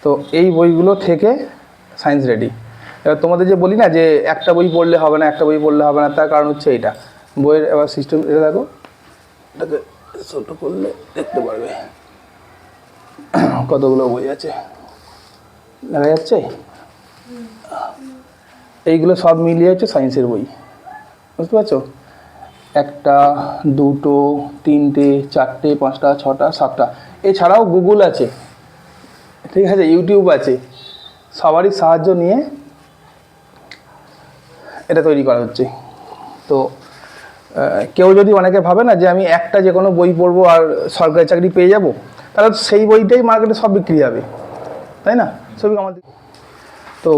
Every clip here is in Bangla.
তো এই বইগুলো থেকে সায়েন্স রেডি। এবার তোমাদের যে বলি না যে একটা বই পড়লে হবে না, একটা বই পড়লে হবে না, তার কারণ হচ্ছে এইটা বইয়ের এবার সিস্টেম। এটা দেখো, এটাকে ছোটো করলে দেখতে পারবে কতগুলো বই আছে, দেখা যাচ্ছে। এইগুলো সব মিলিয়ে হচ্ছে সায়েন্সের বই, বুঝতে পারছো? একটা, দুটো, তিনটে, চারটে, পাঁচটা, ছটা, সাতটা। এছাড়াও গুগল আছে, ঠিক আছে, ইউটিউব আছে, সবারই সাহায্য নিয়ে এটা তৈরি করা হচ্ছে। তো কেউ যদি অনেকে ভাবে না যে আমি একটা যে কোনো বই পড়বো আর সরকারি চাকরি পেয়ে যাব, তাহলে সেই বইটাই মার্কেটে সব বিক্রি হবে, তাই না? সবই আমাদের। তো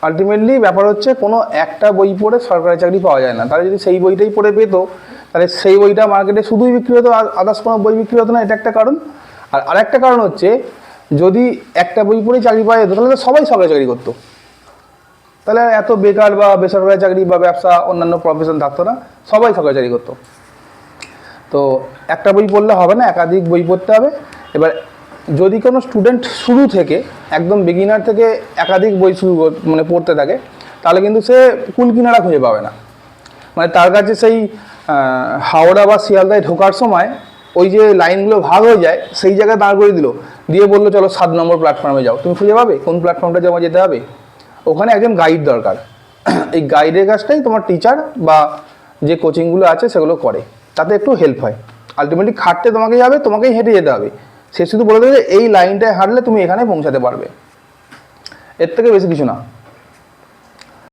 আলটিমেটলি ব্যাপার হচ্ছে কোনো একটা বই পড়ে সরকারি চাকরি পাওয়া যায় না। তাহলে যদি সেই বইটাই পড়ে পেত, তাহলে সেই বইটা মার্কেটে শুধুই বিক্রি হতো, আর আদার্স কোনো বই বিক্রি হতো না। এটা একটা কারণ। আর আরেকটা কারণ হচ্ছে যদি একটা বই পড়েই চাকরি পাওয়া যেত, তাহলে তো সবাই সরকারি চাকরি করতো, তাহলে এত বেকার বা বেসরকারি চাকরি বা ব্যবসা অন্যান্য প্রফেশন থাকতো না, সবাই সরকারি চাকরি করতো। তো একটা বই পড়লে হবে না, একাধিক বই পড়তে হবে। এবার যদি কোনো স্টুডেন্ট শুরু থেকে একদম বিগিনার থেকে একাধিক বই মানে পড়তে থাকে, তাহলে কিন্তু সে কুল কিনারা খুঁজে পাবে না। মানে তার কাছে সেই হাওড়া বা শিয়ালদায় ঢোকার সময় ওই যে লাইনগুলো ভাগ হয়ে যায়, সেই জায়গায় দাঁড় করে দিল, দিয়ে বললো চলো 7 নম্বর প্ল্যাটফর্মে যাও। তুমি খুঁজে পাবে কোন প্ল্যাটফর্মটা জমা যেতে হবে? ওখানে একজন গাইড দরকার। এই গাইডের কাজটাই তোমার টিচার বা যে কোচিংগুলো আছে সেগুলো করে, তাতে একটু হেল্প হয়। আলটিমেটলি খাটতে তোমাকেই হবে, তোমাকেই হেঁটে যেতে হবে। সে শুধু বলে দেবে যে এই লাইনটায় হাঁটলে তুমি এখানে পৌঁছাতে পারবে, এর থেকে বেশি কিছু না।